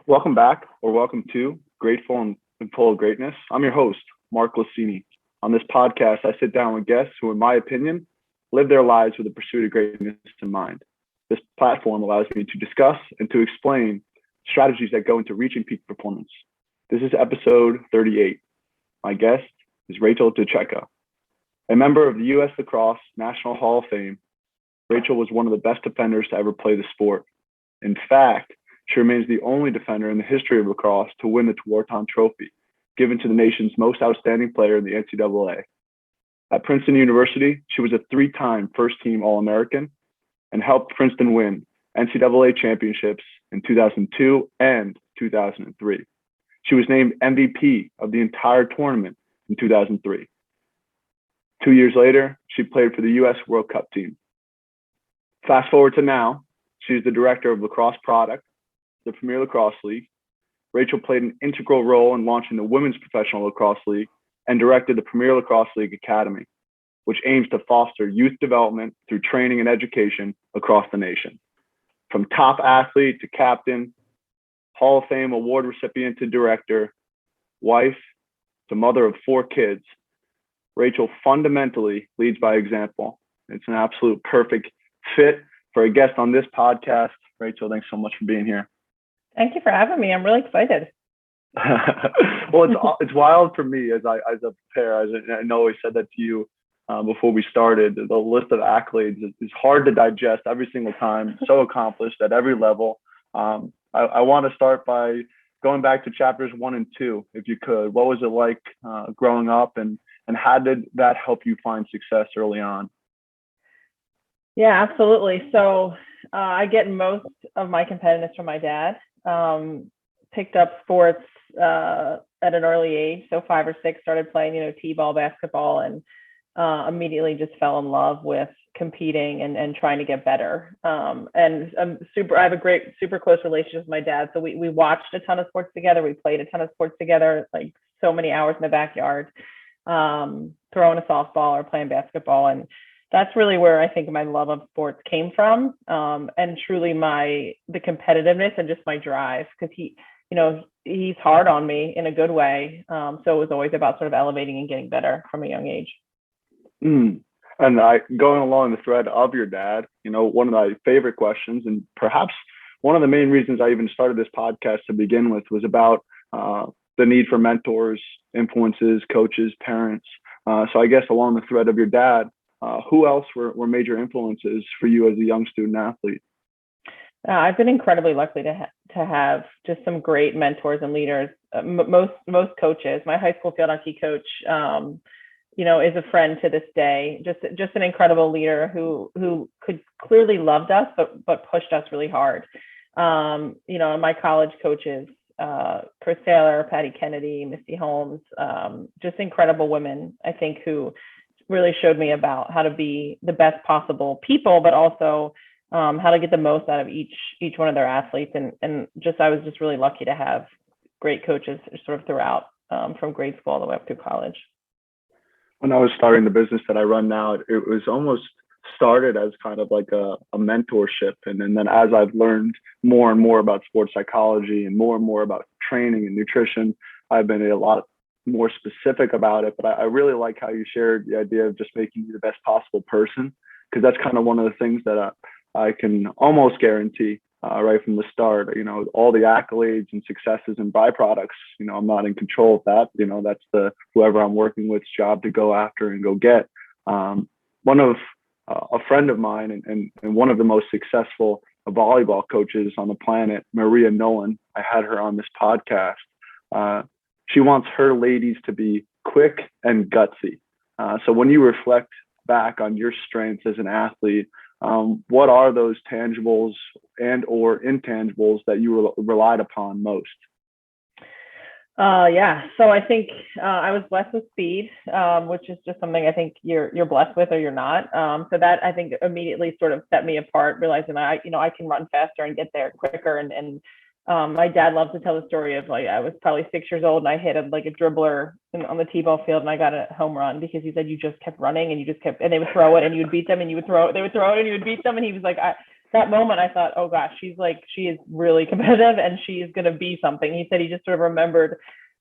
Welcome back, or welcome to Grateful and Full of Greatness. I'm your host, Mark Glicini. On this podcast, I sit down with guests who, in my opinion, live their lives with the pursuit of greatness in mind. This platform allows me to discuss and to explain strategies that go into reaching peak performance. This is episode 38. My guest is Rachael DeCecco. A member of the U.S. Lacrosse National Hall of Fame, Rachael was one of the best defenders to ever play the sport. In fact, she remains the only defender in the history of lacrosse to win the Tewaaraton Trophy, given to the nation's most outstanding player in the NCAA. At Princeton University, she was a three-time first-team All-American and helped Princeton win NCAA championships in 2002 and 2003. She was named MVP of the entire tournament in 2003. 2 years later, she played for the U.S. World Cup team. Fast forward to now, she's the director of lacrosse product, the Premier Lacrosse League. Rachael played an integral role in launching the Women's Professional Lacrosse League and directed the Premier Lacrosse League Academy, which aims to foster youth development through training and education across the nation. From top athlete to captain, Hall of Fame award recipient to director, wife to mother of four kids, Rachael fundamentally leads by example. It's an absolute perfect fit for a guest on this podcast. Rachael, thanks so much for being here. Thank you for having me. I'm really excited. Well, it's wild for me as I prepare. I know I said that to you before we started. The list of accolades is hard to digest every single time. So accomplished at every level. I want to start by going back to chapters 1 and 2, if you could. What was it like growing up, and how did that help you find success early on? Yeah, absolutely. So I get most of my competitiveness from my dad. Picked up sports at an early age. So 5 or 6, started playing, t-ball, basketball, and immediately just fell in love with competing and trying to get better. And I have a great, super close relationship with my dad. So we watched a ton of sports together. We played a ton of sports together, like so many hours in the backyard, throwing a softball or playing basketball. And that's really where I think my love of sports came from, and truly the competitiveness and just my drive, because he's hard on me in a good way. So it was always about sort of elevating and getting better from a young age. And going along the thread of your dad, one of my favorite questions, and perhaps one of the main reasons I even started this podcast to begin with, was about the need for mentors, influences, coaches, parents. So I guess along the thread of your dad, who else were major influences for you as a young student athlete? I've been incredibly lucky to have just some great mentors and leaders. Most coaches, my high school field hockey coach, is a friend to this day. Just an incredible leader who could clearly loved us, but pushed us really hard. My college coaches, Chris Taylor, Patty Kennedy, Misty Holmes, just incredible women, I think, who really showed me about how to be the best possible people, but also how to get the most out of each one of their athletes. And I was just really lucky to have great coaches sort of throughout, from grade school all the way up through college. When I was starting the business that I run now, it was almost started as kind of like a mentorship. And then as I've learned more and more about sports psychology and more about training and nutrition, I've been a lot more specific about it. But I really like how you shared the idea of just making you the best possible person, because that's kind of one of the things that I can almost guarantee right from the start. All the accolades and successes and byproducts, I'm not in control of that. That's the whoever I'm working with's job to go after and go get. One of a friend of mine and one of the most successful volleyball coaches on the planet, Maria Nolan, I had her on this podcast. She wants her ladies to be quick and gutsy. So when you reflect back on your strengths as an athlete, what are those tangibles and or intangibles that you relied upon most? So I think I was blessed with speed, which is just something I think you're blessed with or you're not. So that I think immediately sort of set me apart, realizing I can run faster and get there quicker. And my dad loves to tell the story of, like, I was probably 6 years old and I hit a dribbler on the t-ball field and I got a home run, because he said you just kept running and you just kept, and they would throw it and you would beat them, and they would throw it and you would beat them. And he was like, that moment I thought, oh gosh, she is really competitive and she is going to be something. He said he just sort of remembered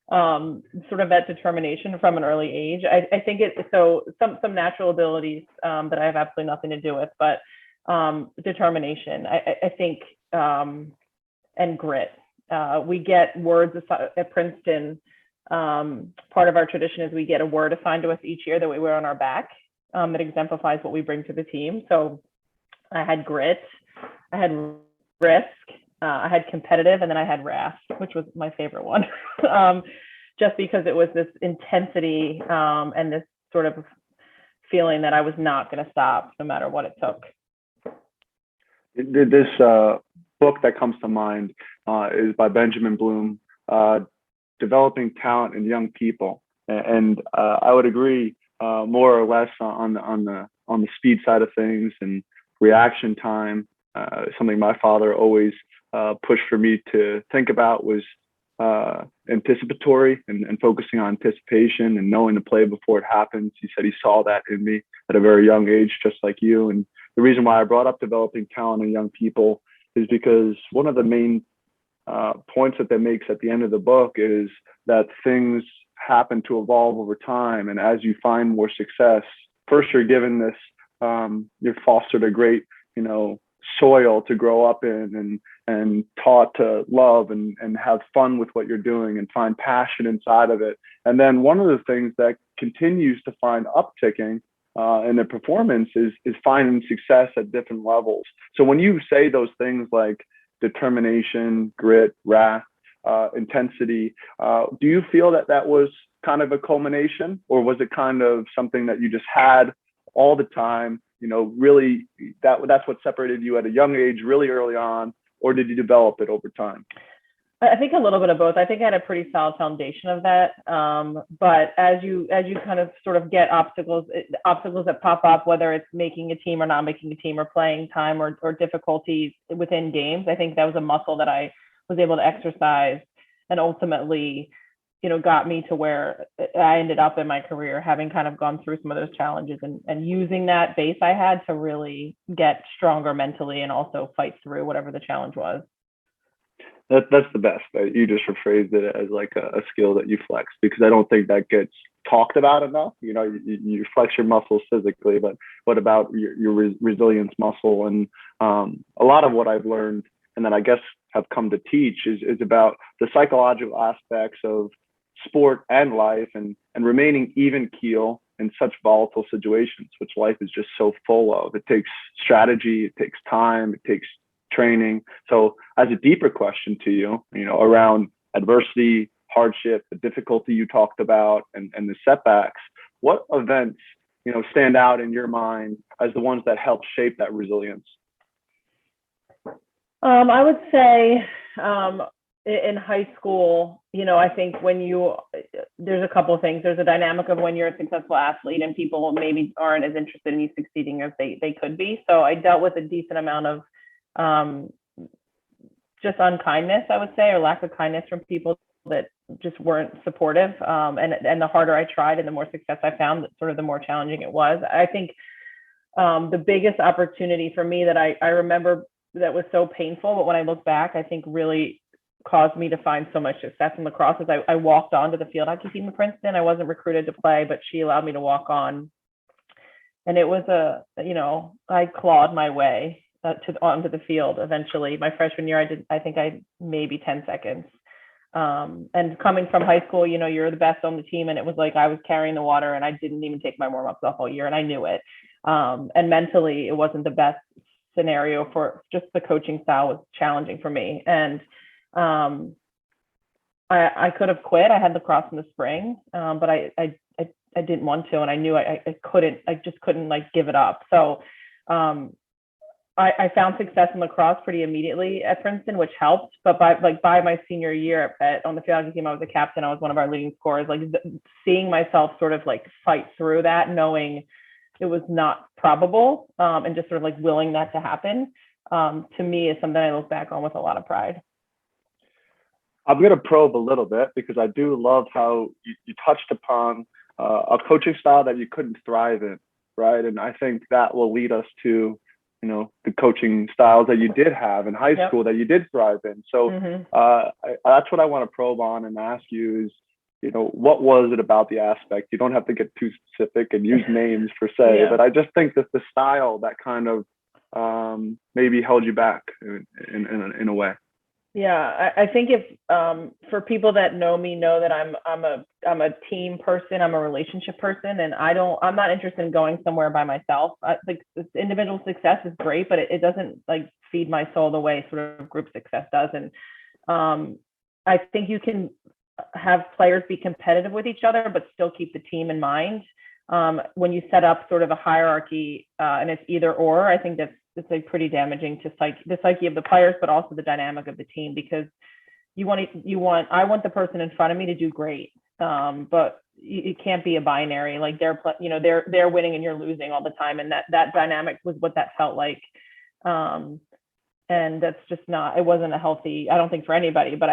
sort of that determination from an early age. I think some natural abilities that I have absolutely nothing to do with, but determination, I think, and grit. We get words at Princeton. Part of our tradition is we get a word assigned to us each year that we wear on our back that exemplifies what we bring to the team. So I had grit, I had risk, I had competitive, and then I had wrath, which was my favorite one. Just because it was this intensity and this sort of feeling that I was not going to stop no matter what it took. This book that comes to mind is by Benjamin Bloom, Developing Talent in Young People, and I would agree more or less on the speed side of things and reaction time. Something my father always pushed for me to think about was anticipatory and focusing on anticipation and knowing the play before it happens. He said he saw that in me at a very young age, just like you. And the reason why I brought up developing talent in young people is because one of the main points that makes at the end of the book is that things happen to evolve over time. And as you find more success, first you're given this, you're fostered a great, soil to grow up in and taught to love and have fun with what you're doing and find passion inside of it. And then one of the things that continues to find upticking in the performance is finding success at different levels. So when you say those things like determination, grit, wrath, intensity, do you feel that was kind of a culmination, or was it kind of something that you just had all the time? Really, that's what separated you at a young age, really early on, or did you develop it over time? I think a little bit of both. I think I had a pretty solid foundation of that. But as you kind of sort of get obstacles that pop up, whether it's making a team or not making a team or playing time or difficulties within games, I think that was a muscle that I was able to exercise and ultimately, got me to where I ended up in my career, having kind of gone through some of those challenges and using that base I had to really get stronger mentally and also fight through whatever the challenge was. That's the best. You just rephrased it as like a skill that you flex, because I don't think that gets talked about enough. You flex your muscles physically, but what about your resilience muscle? And a lot of what I've learned and that I guess have come to teach is about the psychological aspects of sport and life and remaining even keel in such volatile situations, which life is just so full of. It takes strategy, it takes time, it takes training. So as a deeper question to you, around adversity, hardship, the difficulty you talked about, and the setbacks, what events, stand out in your mind as the ones that help shape that resilience? I would say in high school, I think there's a couple of things. There's a dynamic of when you're a successful athlete and people maybe aren't as interested in you succeeding as they could be. So I dealt with a decent amount of just unkindness, I would say, or lack of kindness from people that just weren't supportive. And the harder I tried and the more success I found, sort of the more challenging it was. I think the biggest opportunity for me that I remember that was so painful, but when I look back, I think really caused me to find so much success in lacrosse is I walked onto the field hockey team in Princeton. I wasn't recruited to play, but she allowed me to walk on. And it was I clawed my way onto the field eventually. My freshman year, I think I maybe 10 seconds. And coming from high school, you're the best on the team. And it was like I was carrying the water and I didn't even take my warm-ups off all year and I knew it. And mentally, it wasn't the best scenario for just the coaching style was challenging for me. And I could have quit. I had lacrosse in the spring, but I didn't want to, and I knew I couldn't. I just couldn't give it up. So I found success in lacrosse pretty immediately at Princeton, which helped. But by my senior year on the field hockey team, I was a captain. I was one of our leading scorers. Seeing myself sort of fight through that, knowing it was not probable, and just sort of willing that to happen, to me is something I look back on with a lot of pride. I'm going to probe a little bit because I do love how you touched upon a coaching style that you couldn't thrive in, right? And I think that will lead us to the coaching styles that you did have in high school that you did thrive in. So that's what I want to probe on and ask you is, what was it about the aspect? You don't have to get too specific and use names per se, but I just think that the style that kind of maybe held you back in a way. Yeah, I think if for people that know me know that I'm a team person, I'm a relationship person, and I'm not interested in going somewhere by myself. Like individual success is great, but it doesn't like feed my soul the way sort of group success does. And I think you can have players be competitive with each other, but still keep the team in mind. When you set up sort of a hierarchy and it's either or, I think it's like pretty damaging to the psyche of the players, but also the dynamic of the team, because I want the person in front of me to do great, but it can't be a binary. Like they're winning and you're losing all the time, and that dynamic was what that felt like. And that's just it wasn't a healthy, I don't think, for anybody, but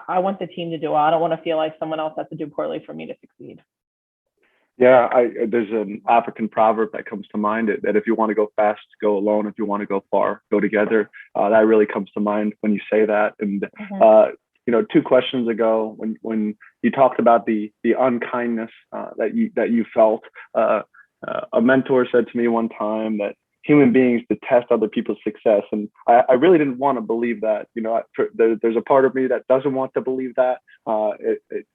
I want the team to do well. I don't want to feel like someone else has to do poorly for me to succeed. Yeah, there's an African proverb that comes to mind that if you want to go fast, go alone. If you want to go far, go together. That really comes to mind when you say that. And 2 questions ago, when you talked about the unkindness that you felt, a mentor said to me one time that human beings detest other people's success, and I really didn't want to believe that. There's a part of me that doesn't want to believe that.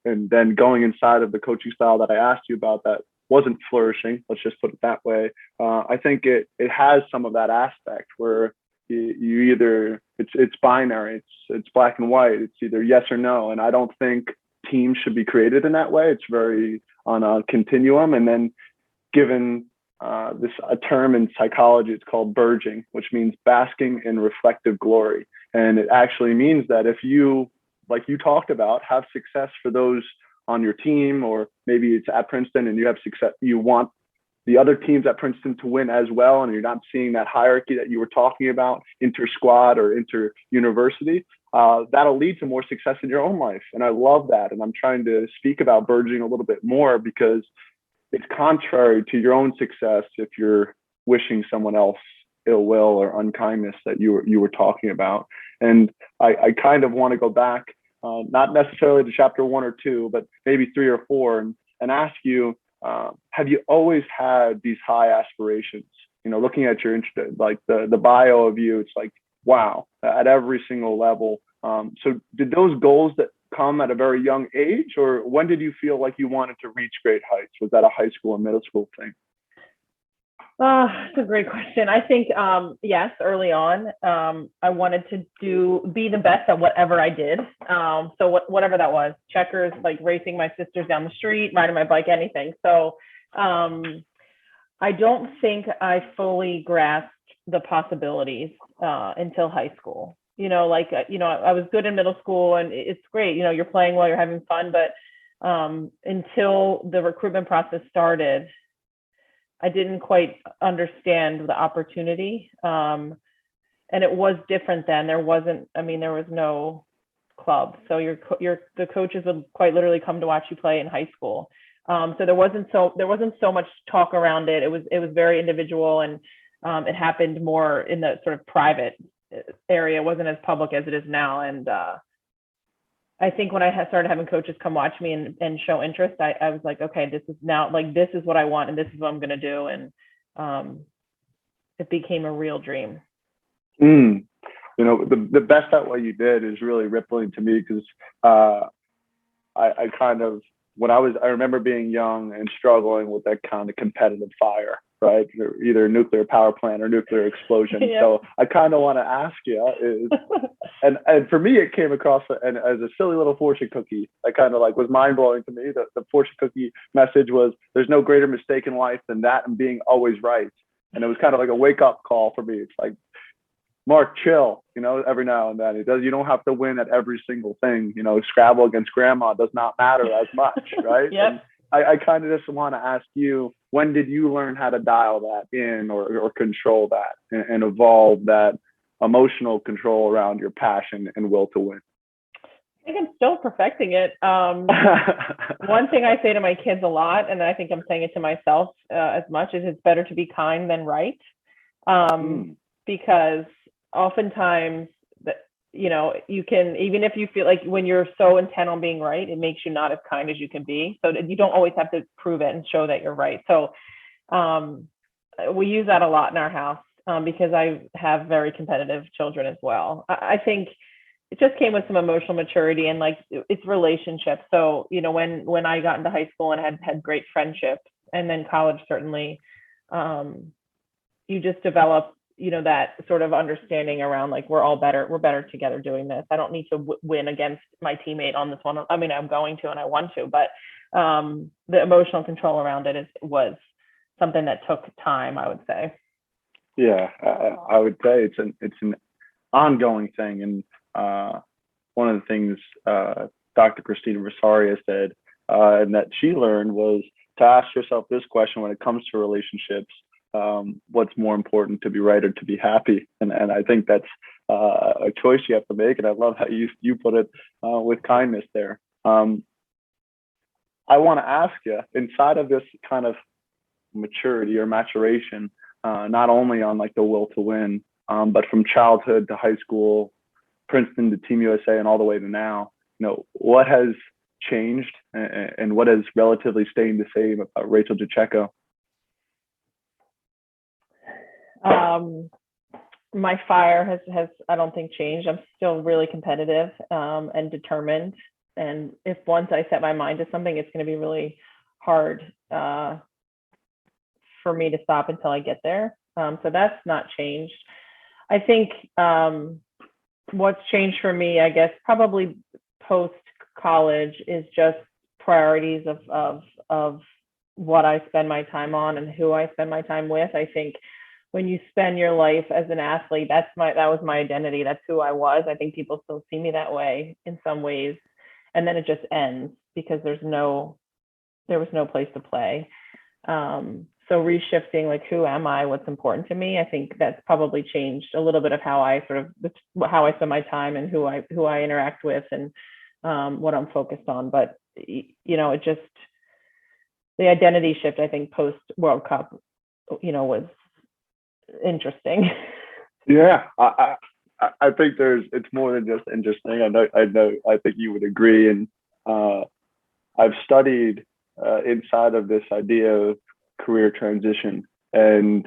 And then going inside of the coaching style that I asked you about that wasn't flourishing, let's just put it that way. I think it has some of that aspect where you either it's binary, it's black and white, it's either yes or no. And I don't think teams should be created in that way. It's very on a continuum. And then given a term in psychology, it's called verging, which means basking in reflective glory. And it actually means that if you, like you talked about, have success for those on your team, or maybe it's at Princeton and you have success, you want the other teams at Princeton to win as well, and you're not seeing that hierarchy that you were talking about, inter-squad or inter-university, that'll lead to more success in your own life. And I love that. And I'm trying to speak about verging a little bit more because it's contrary to your own success if you're wishing someone else ill will or unkindness that you were talking about. And I kind of want to go back, not necessarily to chapter 1 or 2, but maybe 3 or 4, and ask you, have you always had these high aspirations? Looking at your like the bio of you, it's like, wow, at every single level. So did those goals that come at a very young age, or when did you feel like you wanted to reach great heights? Was that a high school and middle school thing? It's a great question. I think, yes, early on, I wanted to be the best at whatever I did. So whatever that was, checkers, like racing my sisters down the street, riding my bike, anything. So I don't think I fully grasped the possibilities until high school. I was good in middle school and it's great. You're playing well, you're having fun, but until the recruitment process started, I didn't quite understand the opportunity. And it was different then. There was no club. So the coaches would quite literally come to watch you play in high school. So there wasn't so much talk around it. It was very individual, and it happened more in the sort of private area. It wasn't as public as it is now. And I think when I started having coaches come watch me and show interest, I was like, okay, this is what I want, and this is what I'm going to do. And it became a real dream. The best at what you did is really rippling to me, because I kind of, I remember being young and struggling with that kind of competitive fire, right? Either nuclear power plant or nuclear explosion. Yeah. So I kind of want to ask you, and for me, it came across as a silly little fortune cookie. That kind of was mind blowing to me. The fortune cookie message was, there's no greater mistake in life than that and being always right. And it was kind of like a wake up call for me. It's like, Mark, chill, every now and then. You don't have to win at every single thing. Scrabble against grandma does not matter as much, right? Yep. I kind of just want to ask you, when did you learn how to dial that in or control that and evolve that emotional control around your passion and will to win? I think I'm still perfecting it. One thing I say to my kids a lot, and I think I'm saying it to myself as much, is it's better to be kind than right. because oftentimes that, you can, even if you feel like when you're so intent on being right, it makes you not as kind as you can be. So you don't always have to prove it and show that you're right. So we use that a lot in our house because I have very competitive children as well. I think it just came with some emotional maturity and like it's relationships. So, when I got into high school and had great friendships, and then college, certainly, you just develop, that sort of understanding around like, we're better together doing this. I don't need to win against my teammate on this one. I mean, I'm going to, and I want to, but the emotional control around it was something that took time, I would say. Yeah, I would say it's an ongoing thing. And one of the things Dr. Christina Rosaria said, and that she learned, was to ask yourself this question when it comes to relationships: what's more important, to be right or to be happy? And I think that's a choice you have to make. And I love how you put it with kindness there. I want to ask you, inside of this kind of maturity or maturation, not only on like the will to win, but from childhood to high school, Princeton to Team USA, and all the way to now, what has changed and what has relatively stayed the same about Rachael DeCecco? My fire has I don't think changed. I'm still really competitive and determined. And if once I set my mind to something, it's going to be really hard for me to stop until I get there. So that's not changed. I think what's changed for me, I guess, probably post college, is just priorities of what I spend my time on and who I spend my time with. I think when you spend your life as an athlete, that was my identity. That's who I was. I think people still see me that way in some ways. And then it just ends because there was no place to play. So reshifting, like, who am I? What's important to me? I think that's probably changed a little bit of how I spend my time and who I interact with and what I'm focused on. But it just, the identity shift, I think, post World Cup, was interesting. Yeah, I think it's more than just interesting. I think you would agree. And I've studied inside of this idea of career transition and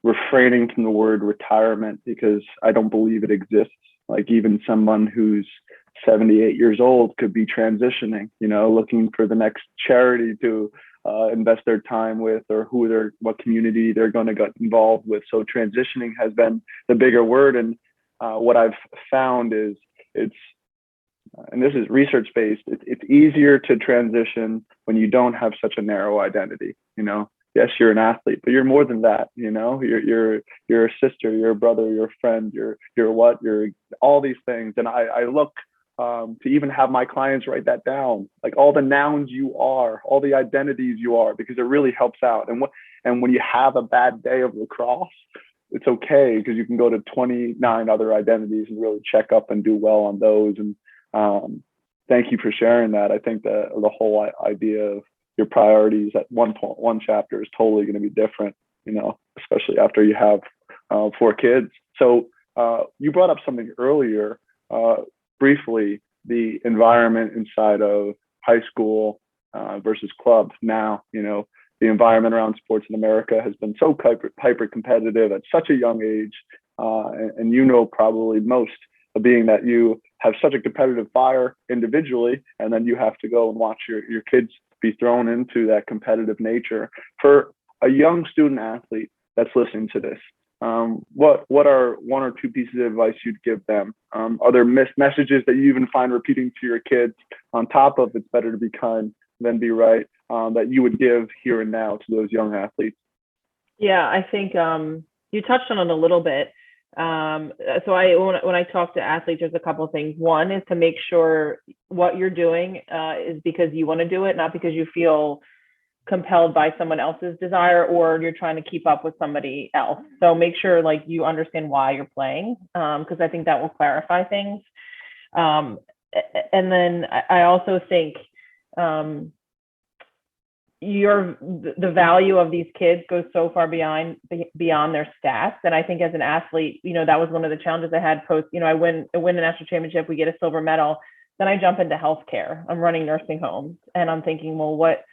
refraining from the word retirement, because I don't believe it exists. Like, even someone who's 78 years old could be transitioning, looking for the next charity to invest their time with, or what community they're going to get involved with. So transitioning has been the bigger word. And what I've found is and this is research based, it's easier to transition when you don't have such a narrow identity. Yes, you're an athlete, but you're more than that. You're a sister, you're a brother, you're a friend, you're all these things. And I look to even have my clients write that down, like all the nouns you are, all the identities you are, because it really helps out. And when you have a bad day of lacrosse, it's okay, because you can go to 29 other identities and really check up and do well on those. And thank you for sharing that. I think the whole idea of your priorities at one chapter is totally going to be different, especially after you have 4 kids. So you brought up something earlier, briefly, the environment inside of high school versus club. Now, the environment around sports in America has been so hyper competitive at such a young age. And probably most, being that you have such a competitive fire individually, and then you have to go and watch your kids be thrown into that competitive nature. For a young student athlete that's listening to this, what are 1 or 2 pieces of advice you'd give them? Are there messages that you even find repeating to your kids, on top of it's better to be kind than be right, that you would give here and now to those young athletes? Yeah, I think you touched on it a little bit. So when I talk to athletes, there's a couple of things. One is to make sure what you're doing is because you want to do it, not because you feel compelled by someone else's desire or you're trying to keep up with somebody else. So make sure, like, you understand why you're playing, because I think that will clarify things. And then I also think the value of these kids goes so far beyond their stats. And I think as an athlete, that was one of the challenges I had post, I win a national championship, we get a silver medal, then I jump into healthcare. I'm running nursing homes, and I'm thinking, well, what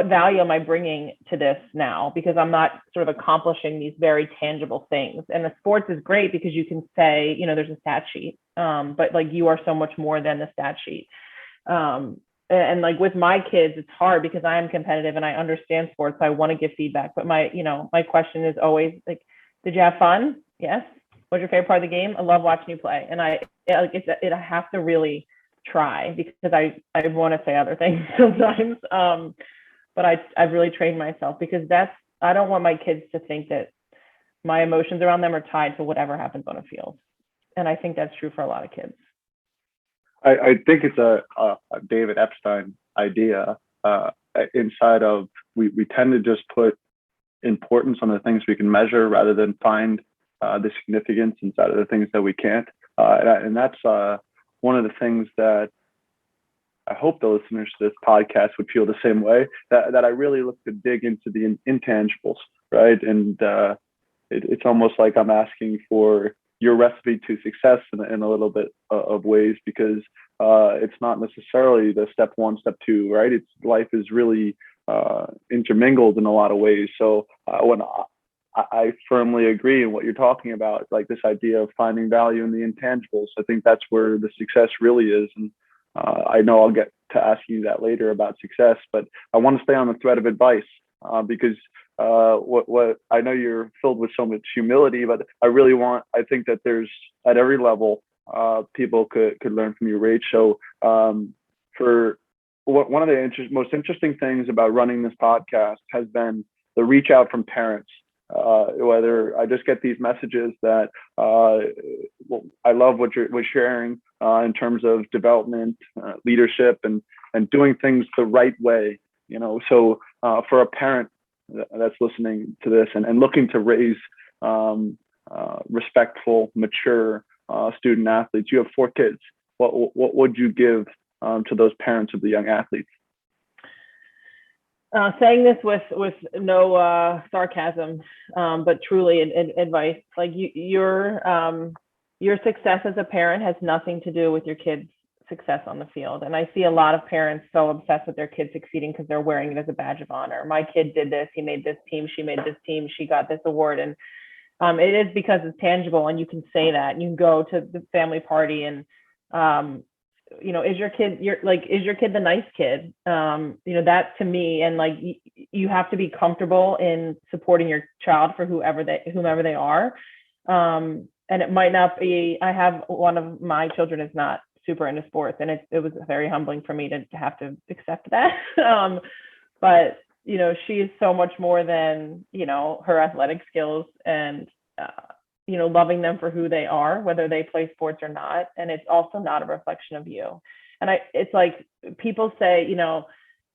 value am I bringing to this now? Because I'm not sort of accomplishing these very tangible things. And the sports is great because you can say, there's a stat sheet, but like you are so much more than the stat sheet. And like with my kids, it's hard because I am competitive and I understand sports. So I want to give feedback, but my question is always like, did you have fun? Yes. What's your favorite part of the game? I love watching you play. And I have to really try because I want to say other things sometimes. But I've really trained myself because I don't want my kids to think that my emotions around them are tied to whatever happens on a field. And I think that's true for a lot of kids. I think it's a David Epstein idea inside of we tend to just put importance on the things we can measure rather than find the significance inside of the things that we can't. And that's one of the things that I hope the listeners to this podcast would feel the same way, that I really look to dig into the intangibles, right? And it's almost like I'm asking for your recipe to success in a little bit of ways, because it's not necessarily the step one, step two, right? Life is really intermingled in a lot of ways. So when I firmly agree in what you're talking about, like this idea of finding value in the intangibles, I think that's where the success really is. And I know I'll get to ask you that later about success, but I want to stay on the thread of advice because what I know you're filled with so much humility, but I think that there's at every level people could learn from you, Rach. So for one of the most interesting things about running this podcast has been the reach out from parents. Whether I just get these messages that I love what you're sharing in terms of development, leadership, and doing things the right way. So for a parent that's listening to this and looking to raise respectful, mature student athletes, you have 4 kids. What would you give to those parents of the young athletes? Saying this with no sarcasm, but truly advice. Like your success as a parent has nothing to do with your kid's success on the field. And I see a lot of parents so obsessed with their kid succeeding because they're wearing it as a badge of honor. My kid did this, he made this team, she made this team, she got this award. And it is because it's tangible, and you can say that. And you can go to the family party and is your kid the nice kid? That to me, and like you have to be comfortable in supporting your child for whomever they are. And it might not be, I have one of my children is not super into sports, and it was very humbling for me to have to accept that. But she is so much more than her athletic skills, and loving them for who they are, whether they play sports or not. And it's also not a reflection of you. And it's like people say,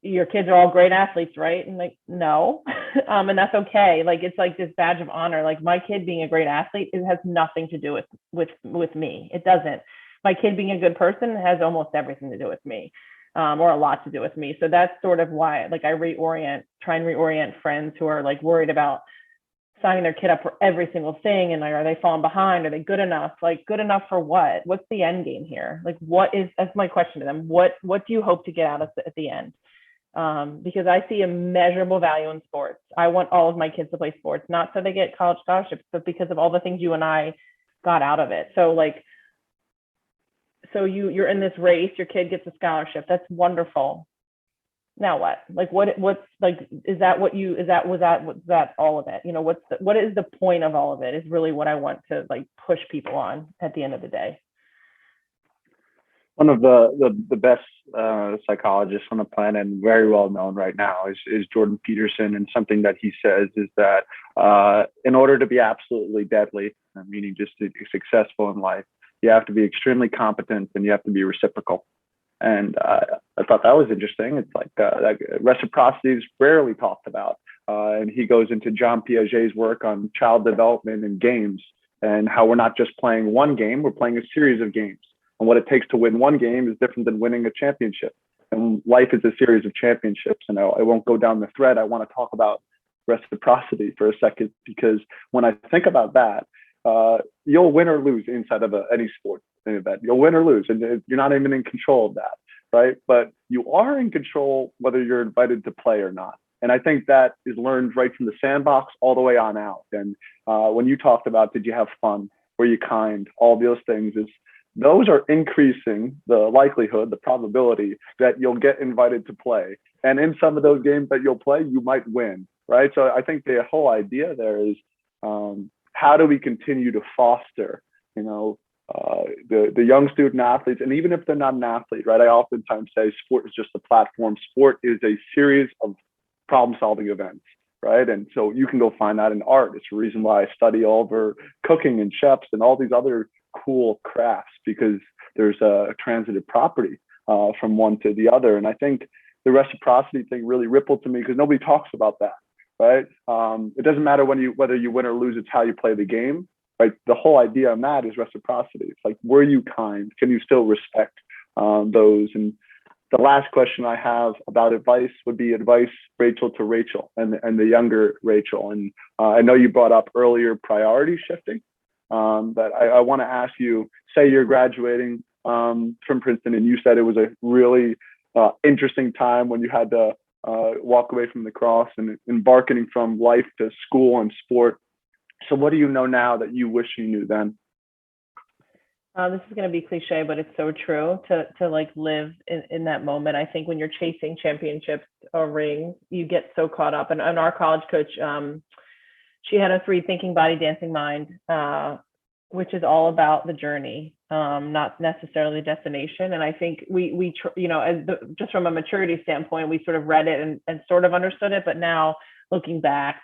your kids are all great athletes, right? And like, no, and that's okay. Like, it's like this badge of honor. Like my kid being a great athlete, it has nothing to do with me. It doesn't. My kid being a good person has almost everything to do with me, or a lot to do with me. So that's sort of why, like, I try and reorient friends who are like worried about signing their kid up for every single thing. And like, are they falling behind? Are they good enough? Like, good enough for what? What's the end game here? Like, that's my question to them. What do you hope to get out of at the end? Because I see a measurable value in sports. I want all of my kids to play sports, not so they get college scholarships, but because of all the things you and I got out of it. So like, you're in this race, your kid gets a scholarship. That's wonderful. Now what? Like what's like, was that all of it? What is the point of all of it is really what I want to like push people on at the end of the day. One of the best psychologists on the planet, and very well known right now, is Jordan Peterson. And something that he says is that in order to be absolutely deadly, meaning just to be successful in life, you have to be extremely competent and you have to be reciprocal. And I thought that was interesting. It's like reciprocity is rarely talked about. And he goes into John Piaget's work on child development and games, and how we're not just playing one game, we're playing a series of games. And what it takes to win one game is different than winning a championship. And life is a series of championships. And I won't go down the thread. I want to talk about reciprocity for a second, because when I think about that, you'll win or lose inside of any sport event. You'll win or lose, and you're not even in control of that, right? But you are in control whether you're invited to play or not. And I think that is learned right from the sandbox all the way on out. And when you talked about, did you have fun? Were you kind? All those things, those are increasing the likelihood, the probability that you'll get invited to play. And in some of those games that you'll play, you might win, right? So I think the whole idea there is, how do we continue to foster, the young student athletes, and even if they're not an athlete, right? I oftentimes say sport is just a platform. Sport is a series of problem-solving events, right? And so you can go find that in art. It's the reason why I study all over cooking and chefs and all these other cool crafts, because there's a transitive property from one to the other. And I think the reciprocity thing really rippled to me because nobody talks about that, right? It doesn't matter whether you win or lose, it's how you play the game, right? The whole idea on that is reciprocity. It's like, were you kind? Can you still respect those? And the last question I have about advice would be advice, Rachel, to Rachel and the younger Rachel. And I know you brought up earlier priority shifting, but I want to ask you, say you're graduating from Princeton and you said it was a really interesting time when you had to walk away from lacrosse and embarking from life to school and sport. So what do you know now that you wish you knew then? This is going to be cliche, but it's so true to like live in that moment. I think when you're chasing championships or rings, you get so caught up. And our college coach, she had us read Thinking Body, Dancing Mind, which is all about the journey, not necessarily destination. And I think we just from a maturity standpoint, we sort of read it and sort of understood it. But now looking back,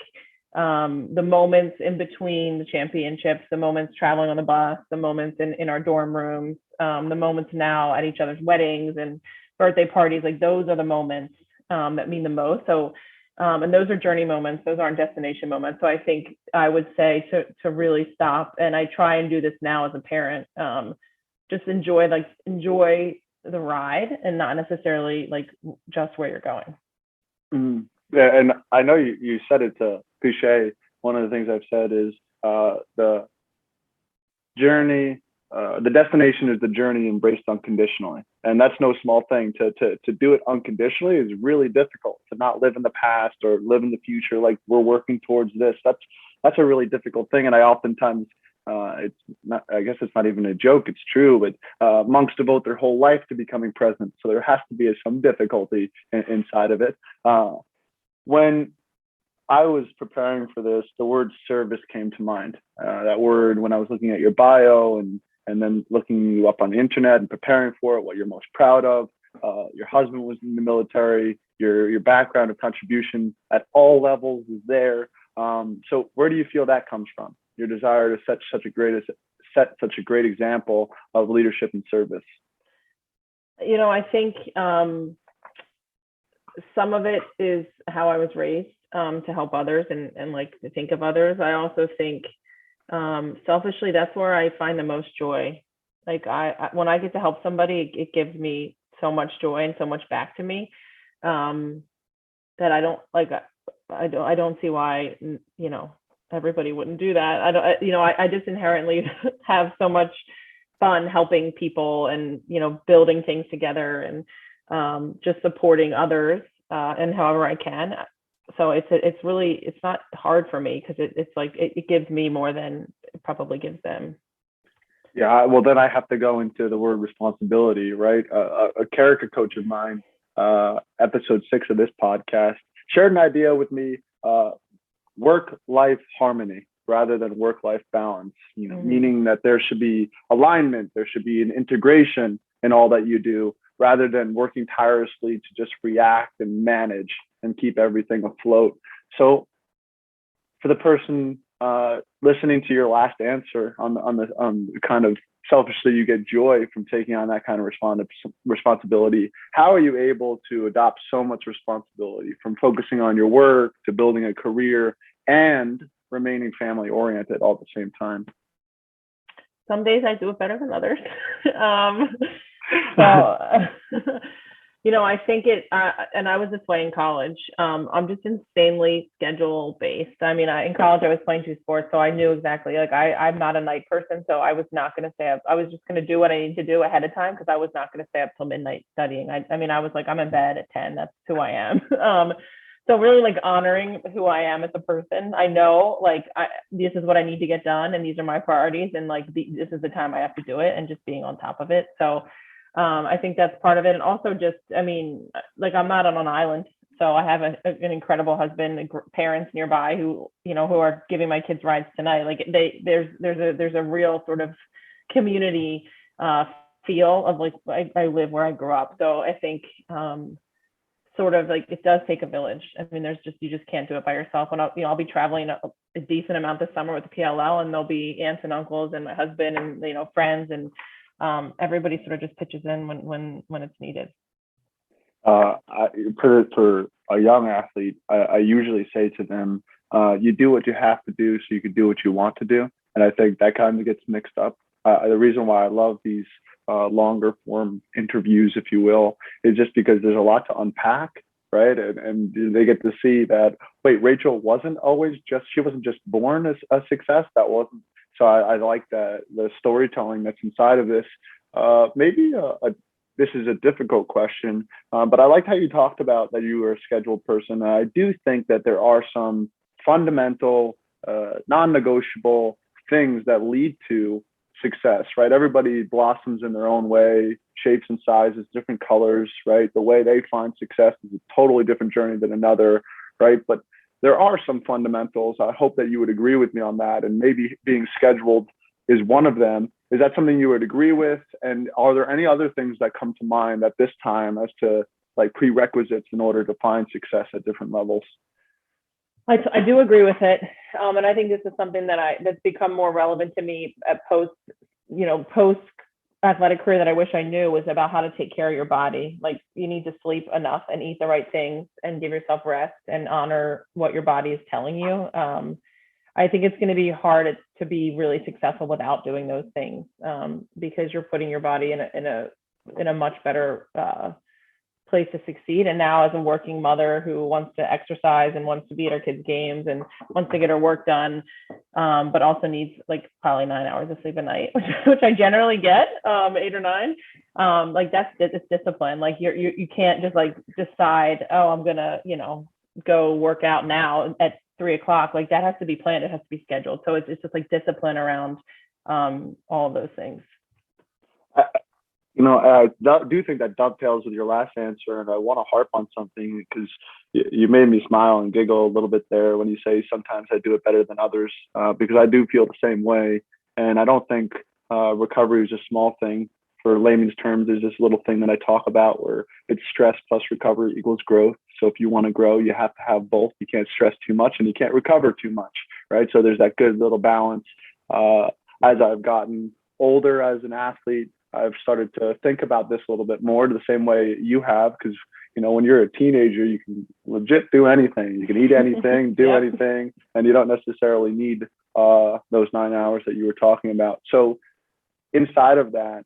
the moments in between the championships, the moments traveling on the bus, the moments in our dorm rooms, the moments now at each other's weddings and birthday parties, like those are the moments that mean the most. So, and those are journey moments. Those aren't destination moments. So I think I would say to really stop, and I try and do this now as a parent, just enjoy the ride and not necessarily like just where you're going. Mm-hmm. Yeah, and I know you said it's a cliche. One of the things I've said is the journey, the destination is the journey embraced unconditionally. And that's no small thing. To do it unconditionally is really difficult. To not live in the past or live in the future like we're working towards this. That's a really difficult thing. And I oftentimes, it's not, I guess it's not even a joke, it's true, but monks devote their whole life to becoming present. So there has to be some difficulty inside of it. When I was preparing for this, the word service came to mind. That word, when I was looking at your bio and then looking you up on the internet and preparing for it, what you're most proud of. Your husband was in the military. Your background of contribution at all levels is there. So where do you feel that comes from? Your desire to set such a great example of leadership and service. I think some of it is how I was raised to help others and like to think of others. I also think selfishly, that's where I find the most joy. Like when I get to help somebody, it gives me so much joy and so much back to me that I don't see why everybody wouldn't do that. I just inherently have so much fun helping people and building things together and just supporting others and however I can. So it's not hard for me because it's like it gives me more than it probably gives them. Yeah, well then I have to go into the word responsibility, right? A character coach of mine, episode 6 of this podcast, shared an idea with me, work-life harmony rather than work-life balance, meaning that there should be alignment, there should be an integration in all that you do, rather than working tirelessly to just react and manage and keep everything afloat. So for the person listening to your last answer on the kind of selfishly you get joy from taking on that kind of responsibility, how are you able to adopt so much responsibility from focusing on your work to building a career and remaining family oriented all at the same time? Some days I do it better than others. So I think and I was this way in college. I'm just insanely schedule based. I mean, in college I was playing 2 sports, so I knew exactly, like, I'm not a night person, so I was not going to stay up. I was just going to do what I need to do ahead of time because I was not going to stay up till midnight studying. I mean, I was like, I'm in bed at 10. That's who I am. So really, like, honoring who I am as a person. I know, like, this is what I need to get done, and these are my priorities, and like this is the time I have to do it, and just being on top of it. So I think that's part of it. And also just, I mean, like, I'm not on an island. So I have an incredible husband and parents nearby who are giving my kids rides tonight. Like, there's a real sort of community feel of, like, I live where I grew up. So I think sort of, like, it does take a village. I mean, you just can't do it by yourself. And I'll be traveling a decent amount this summer with the PLL, and there'll be aunts and uncles and my husband and, friends, and everybody sort of just pitches in when it's needed. For a young athlete, I usually say to them, you do what you have to do so you can do what you want to do. And I think that kind of gets mixed up. The reason why I love these longer form interviews, if you will, is just because there's a lot to unpack, right? And they get to see that, wait, Rachael she wasn't just born as a success. That wasn't. So I like the storytelling that's inside of this. This is a difficult question, but I liked how you talked about that you were a scheduled person. And I do think that there are some fundamental, non-negotiable things that lead to success, right? Everybody blossoms in their own way, shapes and sizes, different colors, right? The way they find success is a totally different journey than another, right? But there are some fundamentals. I hope that you would agree with me on that. And maybe being scheduled is one of them. Is that something you would agree with? And are there any other things that come to mind at this time as to, like, prerequisites in order to find success at different levels? I do agree with it. And I think this is something that's become more relevant to me at post athletic career, that I wish I knew, was about how to take care of your body. Like, you need to sleep enough and eat the right things and give yourself rest and honor what your body is telling you. I think it's going to be hard to be really successful without doing those things, because you're putting your body in a much better place to succeed. And now, as a working mother who wants to exercise and wants to be at her kids' games and wants to get her work done, but also needs, like, probably 9 hours of sleep a night, which I generally get, 8 or 9. Like, it's discipline. Like, you can't just, like, decide, oh, I'm gonna go work out now at 3 o'clock. Like, that has to be planned. It has to be scheduled. So it's just, like, discipline around all of those things. I do think that dovetails with your last answer, and I want to harp on something because you made me smile and giggle a little bit there when you say sometimes I do it better than others, because I do feel the same way. And I don't think recovery is a small thing. For layman's terms, there's this little thing that I talk about where it's stress plus recovery equals growth. So if you want to grow, you have to have both. You can't stress too much and you can't recover too much, right? So there's that good little balance. As I've gotten older as an athlete, I've started to think about this a little bit more, the same way you have, because when you're a teenager, you can legit do anything. You can eat anything, do anything, and you don't necessarily need those 9 hours that you were talking about. So inside of that,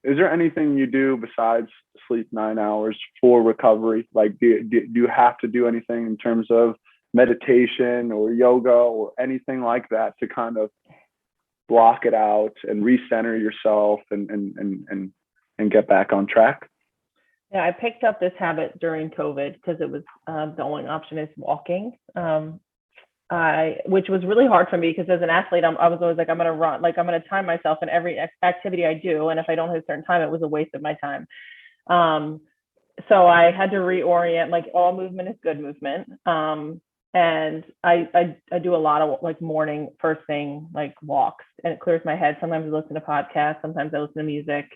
is there anything you do besides sleep 9 hours for recovery? Like, do you have to do anything in terms of meditation or yoga or anything like that to kind of block it out and recenter yourself and get back on track? Yeah, I picked up this habit during COVID because it was the only option is walking. Which was really hard for me because as an athlete, I was always like, I'm going to run, like, I'm going to time myself in every activity I do. And if I don't hit a certain time, it was a waste of my time. So I had to reorient, like, all movement is good movement. And I do a lot of, like, morning first thing, like, walks, and it clears my head. Sometimes I listen to podcasts, sometimes I listen to music.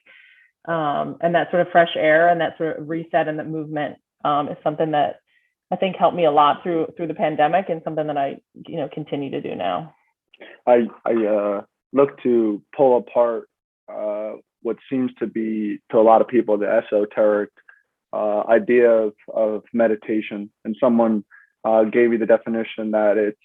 And that sort of fresh air and that sort of reset and that movement is something that I think helped me a lot through the pandemic, and something that I continue to do now. I look to pull apart what seems to be, to a lot of people, the esoteric idea of meditation. And someone gave you the definition that it's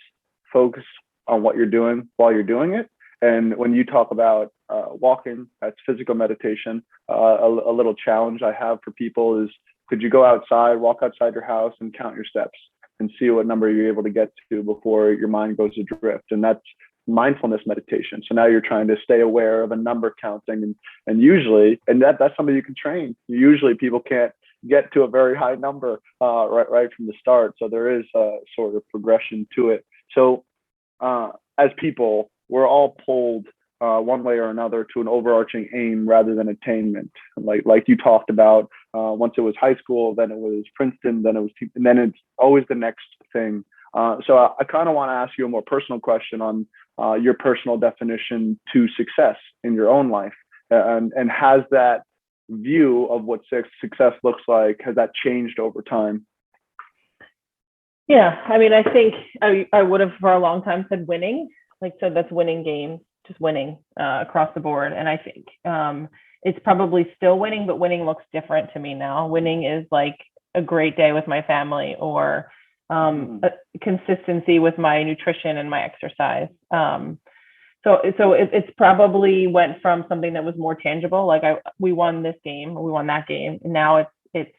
focus on what you're doing while you're doing it, And when you talk about walking, that's physical meditation. A little challenge I have for people is, could you go outside, walk outside your house and count your steps and see what number you're able to get to before your mind goes adrift? And that's mindfulness meditation. So now you're trying to stay aware of a number counting, and usually, and that's something you can train. Usually people can't get to a very high number right from the start. So there is a sort of progression to it. So as people, we're all pulled one way or another to an overarching aim rather than attainment. Like you talked about, once it was high school, then it was Princeton, and then it's always the next thing. So I kind of want to ask you a more personal question on your personal definition to success in your own life, and has that view of what success looks like, has that changed over time? Yeah, I mean, I think I would have for a long time said winning, like, so that's winning games, just winning across the board. And I think it's probably still winning, but winning looks different to me now. Winning is like a great day with my family, or consistency with my nutrition and my exercise. So it's probably went from something that was more tangible, like we won this game, we won that game, and now it's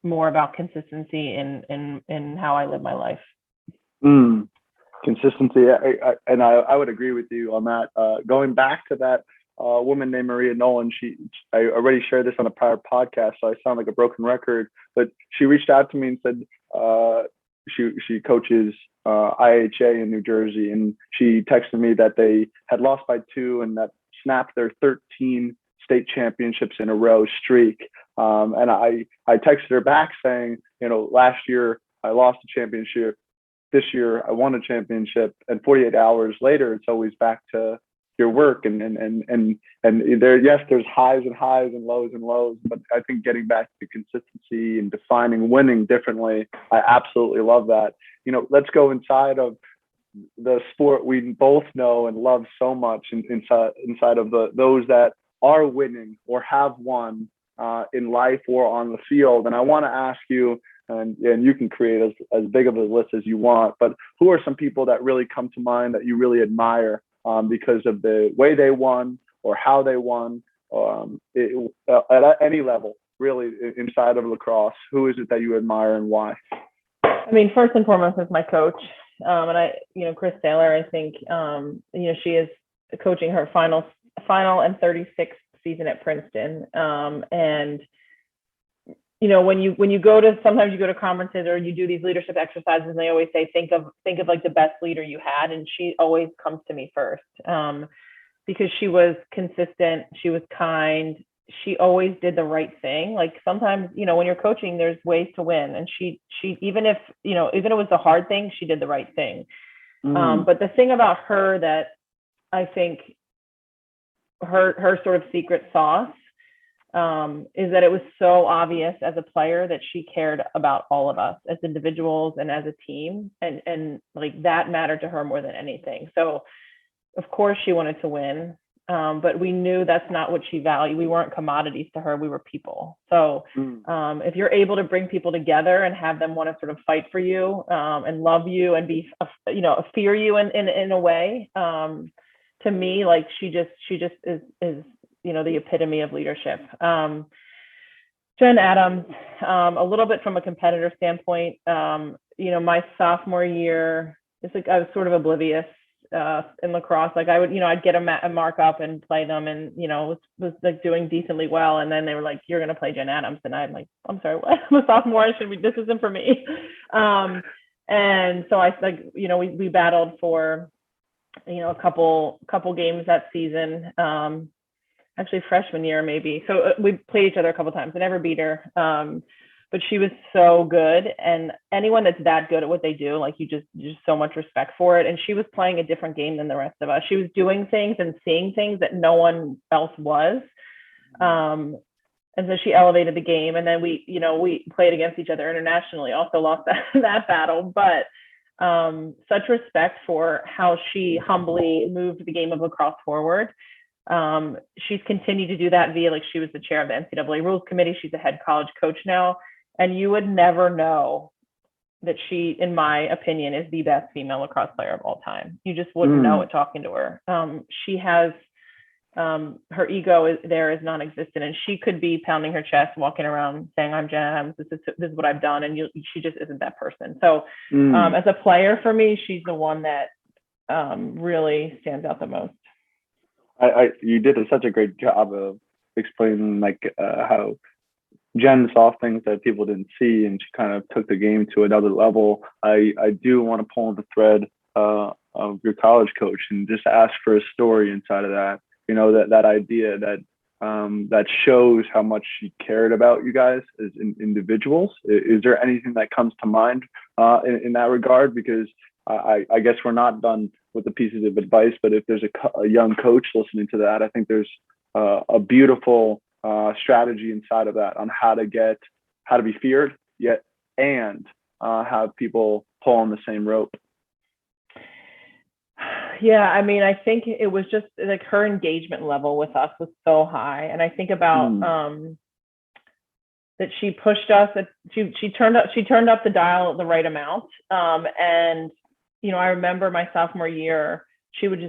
more about consistency in how I live my life. Consistency, I would agree with you on that. Going back to that woman named Maria Nolan, I already shared this on a prior podcast, so I sound like a broken record, but she reached out to me and said she coaches IHA in New Jersey, and she texted me that they had lost by 2 and that snapped their 13 state championships in a row streak. And I texted her back saying, last year I lost a championship, this year I won a championship, and 48 hours later it's always back to your work. And there, yes, there's highs and highs and lows, but I think getting back to consistency and defining winning differently, I absolutely love that. Let's go inside of the sport we both know and love so much, inside of those that are winning or have won in life or on the field. And I want to ask you, and you can create as big of a list as you want, but who are some people that really come to mind that you really admire because of the way they won or how they won at any level, really, inside of lacrosse? Who is it that you admire and why? I mean, first and foremost is my coach. And Chris Saylor, I think, she is coaching her final and 36th season at Princeton. And when you go to, sometimes you go to conferences or you do these leadership exercises, and they always say, think of like the best leader you had. And she always comes to me first, because she was consistent. She was kind. She always did the right thing. Like, sometimes, when you're coaching, there's ways to win. And she, even if it was the hard thing, she did the right thing. But the thing about her that I think her sort of secret sauce is that it was so obvious as a player that she cared about all of us as individuals and as a team, and like that mattered to her more than anything. So of course she wanted to win, but we knew that's not what she valued. We weren't commodities to her, we were people. So if you're able to bring people together and have them want to sort of fight for you and love you and be fear you in a way, to me, like she just is the epitome of leadership. Jen Adams, a little bit from a competitor standpoint, my sophomore year, it's like I was sort of oblivious in lacrosse. Like I'd get a mark up and play them, and was like doing decently well. And then they were like, "You're gonna play Jen Adams," and I'm like, "I'm sorry, what? I'm a sophomore. This isn't for me." And so I we battled for a couple games that season. Actually freshman year maybe. So we played each other a couple times. I never beat her. But she was so good, and anyone that's that good at what they do, like you just so much respect for it. And she was playing a different game than the rest of us. She was doing things and seeing things that no one else was. And so she elevated the game, and then we played against each other internationally, also lost that battle, but such respect for how she humbly moved the game of lacrosse forward. She's continued to do that via, like, she was the chair of the NCAA rules committee. She's a head college coach now, and you would never know that she, in my opinion, is the best female lacrosse player of all time. You just wouldn't know it talking to her. She has, her ego is non-existent, and she could be pounding her chest, walking around saying, "I'm Jen, this is what I've done," and she just isn't that person. So as a player for me, she's the one that really stands out the most. You did such a great job of explaining how Jen saw things that people didn't see, and she kind of took the game to another level. I do want to pull on the thread of your college coach and just ask for a story inside of that. That idea that shows how much she cared about you guys as individuals. Is there anything that comes to mind in that regard? Because I guess we're not done with the pieces of advice, but if there's a young coach listening to that, I think there's a beautiful strategy inside of that on how to be feared yet and have people pull on the same rope. Yeah, I mean, I think it was just like her engagement level with us was so high, and I think about that she pushed us. She turned up the dial the right amount, and I remember my sophomore year, she was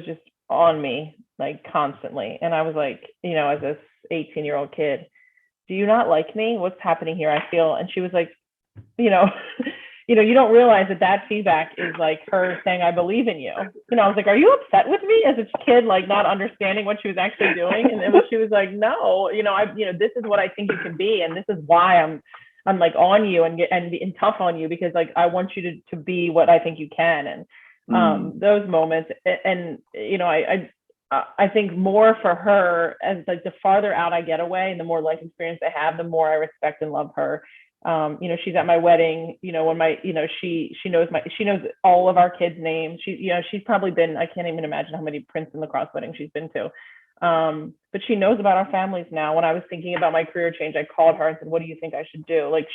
just on me like constantly, and I was like, as this 18-year-old kid, do you not like me? What's happening here? I feel, and she was like, you don't realize that feedback is like her saying, "I believe in you." I was like, "Are you upset with me?" As a kid, like not understanding what she was actually doing. And she was like, "No, this is what I think you can be, and this is why I'm like on you and tough on you, because like I want you to be what I think you can." And those moments, and I think more for her, as like the farther out I get away and the more life experience I have, the more I respect and love her. She's at my wedding, when she knows all of our kids' names. She's probably been, I can't even imagine how many Princeton lacrosse weddings she's been to. But she knows about our families now. When I was thinking about my career change, I called her and said, "What do you think I should do?" Like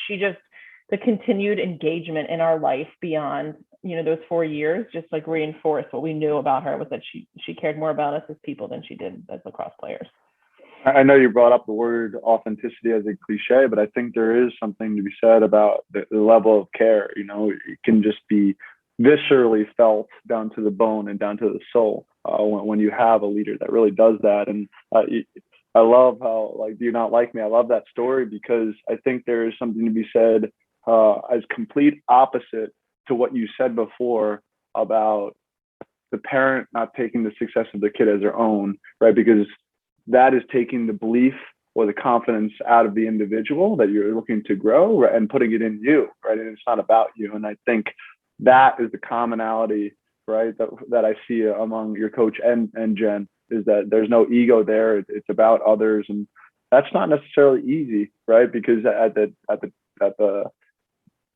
the continued engagement in our life beyond, those 4 years, just like reinforced what we knew about her, was that she cared more about us as people than she did as lacrosse players. I know you brought up the word authenticity as a cliche, but I think there is something to be said about the level of care. It can just be viscerally felt down to the bone and down to the soul when you have a leader that really does that. And I love how, like, "Do you not like me?" I love that story, because I think there is something to be said as complete opposite to what you said before about the parent not taking the success of the kid as their own, right? Because that is taking the belief or the confidence out of the individual that you're looking to grow and putting it in you, right? And it's not about you. And I think that is the commonality, right, that I see among your coach and Jen, is that there's no ego there. It's about others, and that's not necessarily easy, right? Because at the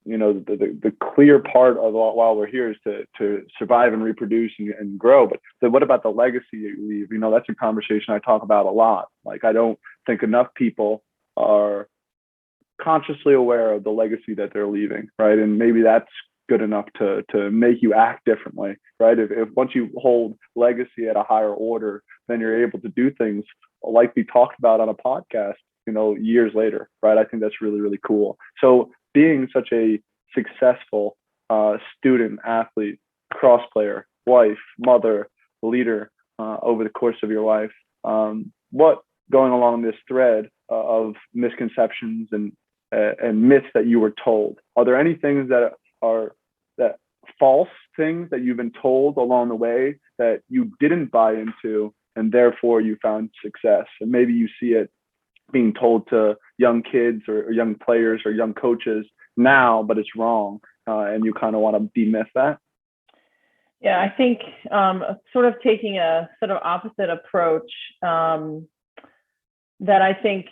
the clear part of while we're here is to survive and reproduce and grow. But then what about the legacy you leave? That's a conversation I talk about a lot. Like, I don't think enough people are consciously aware of the legacy that they're leaving, right? And maybe that's good enough to make you act differently, right? If once you hold legacy at a higher order, then you're able to do things like we talked about on a podcast, years later, right? I think that's really, really cool. So being such a successful student, athlete, cross player, wife, mother, leader over the course of your life, what, going along this thread of misconceptions and myths that you were told, are there any things that false things that you've been told along the way that you didn't buy into and therefore you found success? And maybe you see it being told to young kids or young players or young coaches now, but it's wrong, and you kind of want to demyth that. Yeah, I think sort of taking a sort of opposite approach that I think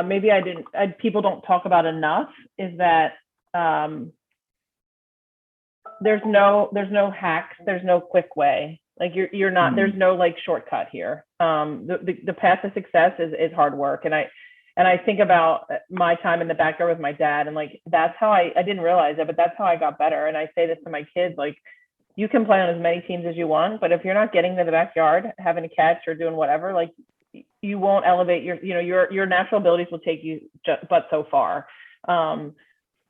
maybe people don't talk about enough, is that there's no hacks, there's no quick way. Like you're not, there's no like shortcut here. The path to success is hard work. And I think about my time in the backyard with my dad, and like, that's how I didn't realize it, but that's how I got better. And I say this to my kids, like, you can play on as many teams as you want, but if you're not getting to the backyard, having a catch or doing whatever, like, you won't elevate your natural abilities will take you but so far.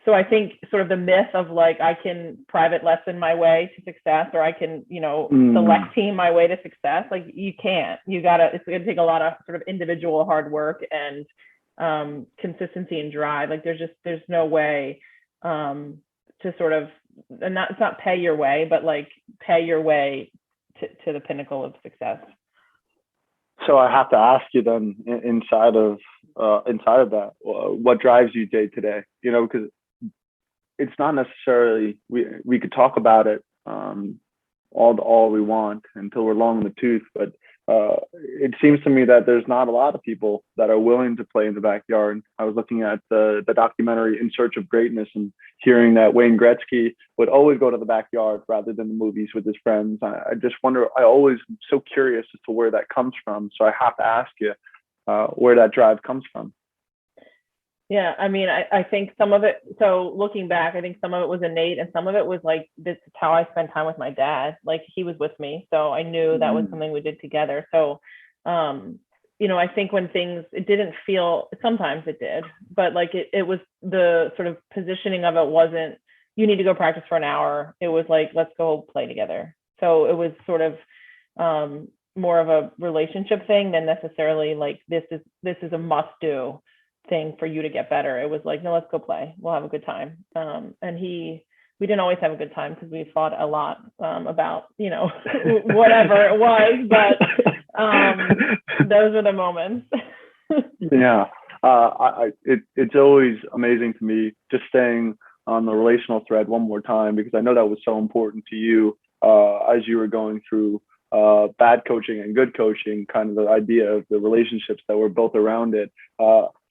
so I think sort of the myth of like I can private lesson my way to success, or I can, select team my way to success. Like you can't. It's gonna take a lot of sort of individual hard work and consistency and drive. Like there's no way to sort of, it's not pay your way, but like pay your way to the pinnacle of success. So I have to ask you then, inside of that, what drives you day to day? Because it's not necessarily, we could talk about it all we want until we're long in the tooth, but it seems to me that there's not a lot of people that are willing to play in the backyard. I was looking at the documentary In Search of Greatness and hearing that Wayne Gretzky would always go to the backyard rather than the movies with his friends. I just wonder, I always am so curious as to where that comes from. So I have to ask you where that drive comes from. Yeah, I mean, I think some of it, so looking back, I think some of it was innate and some of it was like, this is how I spent time with my dad. Like he was with me. So I knew that was something we did together. So, I think when it didn't feel, sometimes it did, but like it was the sort of positioning of it wasn't, you need to go practice for an hour. It was like, let's go play together. So it was sort of more of a relationship thing than necessarily like, this is a must do thing for you to get better. It was like, no, let's go play. We'll have a good time. And we didn't always have a good time because we fought a lot about, whatever it was, but those were the moments. Yeah. It's always amazing to me, just staying on the relational thread one more time, because I know that was so important to you as you were going through bad coaching and good coaching, kind of the idea of the relationships that were built around it.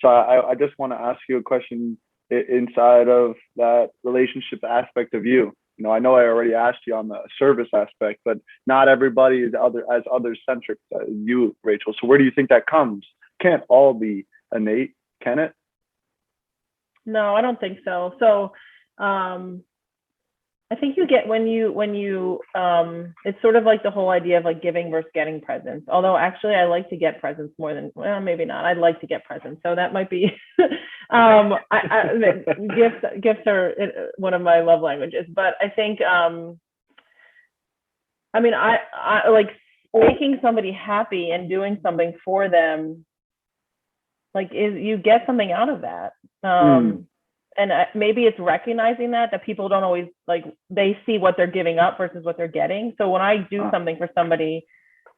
So I just want to ask you a question inside of that relationship aspect of you. I know I already asked you on the service aspect, but not everybody is as other-centric as you, Rachel. So where do you think that comes? Can't all be innate, can it? No, I don't think so. So I think you get when you it's sort of like the whole idea of like giving versus getting presents. Although actually I like to get presents more than, well, maybe not. I'd like to get presents. So that might be gifts are one of my love languages. But I think I like making somebody happy and doing something for them, like you get something out of that. And maybe it's recognizing that people don't always, like, they see what they're giving up versus what they're getting. So when I do something for somebody,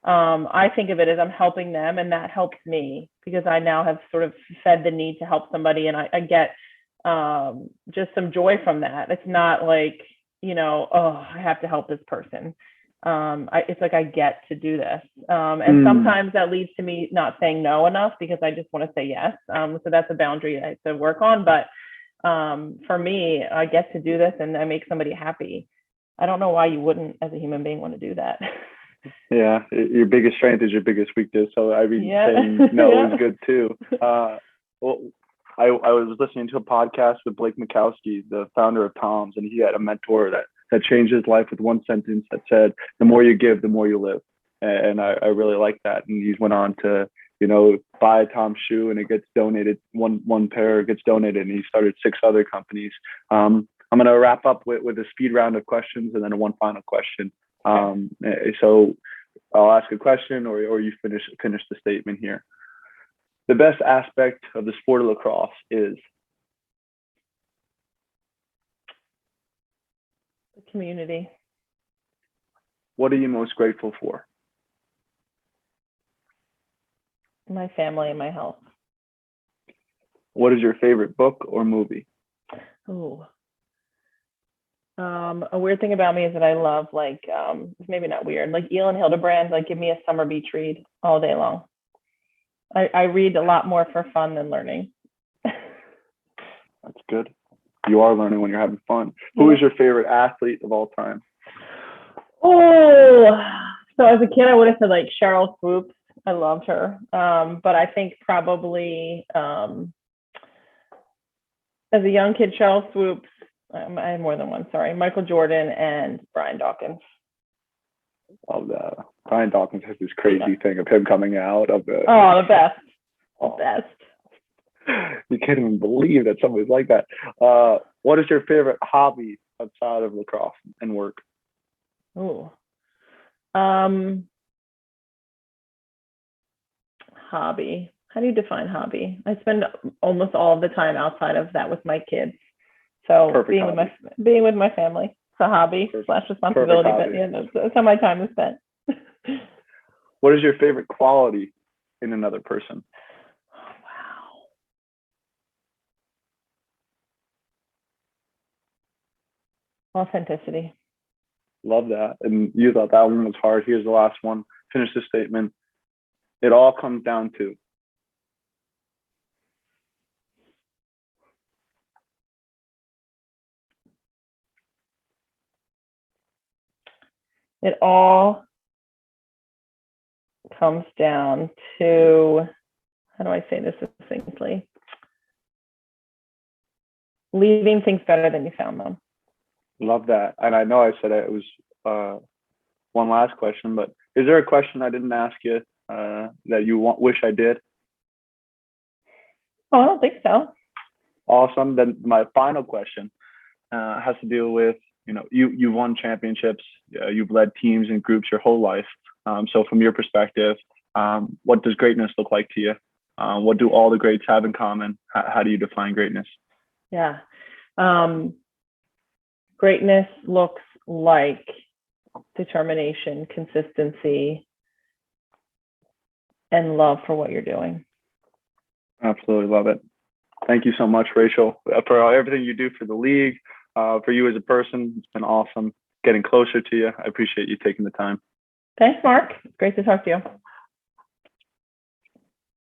I think of it as I'm helping them, and that helps me because I now have sort of fed the need to help somebody, and I get just some joy from that. It's not like, I have to help this person. It's like I get to do this. And sometimes that leads to me not saying no enough because I just want to say yes. So that's a boundary I have to work on. But for me, I get to do this and I make somebody happy. I don't know why you wouldn't, as a human being, want to do that. Yeah, your biggest strength is your biggest weakness. So saying no is good too. Well, I was listening to a podcast with Blake Mikowski, the founder of Tom's, and he had a mentor that changed his life with one sentence that said, "The more you give, the more you live." And I really like that. And he went on to, buy a Tom's shoe and it gets donated. One pair gets donated, and he started 6 other companies. I'm going to wrap up with a speed round of questions and then one final question. So I'll ask a question or you finish the statement here. The best aspect of the sport of lacrosse is? The community. What are you most grateful for? My family and my health. What is your favorite book or movie? Oh, a weird thing about me is that I love, like, it's maybe not weird, like Elin Hildebrand, like, give me a summer beach read all day long. I read a lot more for fun than learning. That's good. You are learning when you're having fun. Who is your favorite athlete of all time? Oh, so as a kid, I would have said like Cheryl Swoops. I loved her. But I think probably as a young kid, Cheryl Swoops, I had more than one, sorry, Michael Jordan and Brian Dawkins. Love that. Brian Dawkins has this crazy thing of him coming out of the... Oh, the best. The best. You can't even believe that somebody's like that. What is your favorite hobby outside of lacrosse and work? Oh, hobby. How do you define hobby? I spend almost all of the time outside of that with my kids. So Perfect being hobby. being with my family. It's a hobby / responsibility, but hobby. yeah, that's how my time is spent. What is your favorite quality in another person? Wow. Authenticity. Love that. And you thought that one was hard. Here's the last one. Finish the statement. It all comes down to. It all comes down to, how do I say this succinctly? Leaving things better than you found them. Love that. And I know I said it was one last question, but is there a question I didn't ask you that you wish I did? Oh, I don't think so. Awesome. Then my final question has to do with, you've won championships, you've led teams and groups your whole life. So from your perspective, what does greatness look like to you? What do all the greats have in common? How do you define greatness? Yeah. Greatness looks like determination, consistency, and love for what you're doing. Absolutely love it. Thank you so much, Rachael, for everything you do for the league, for you as a person. It's been awesome getting closer to you. I appreciate you taking the time. Thanks, Mark. It's great to talk to you.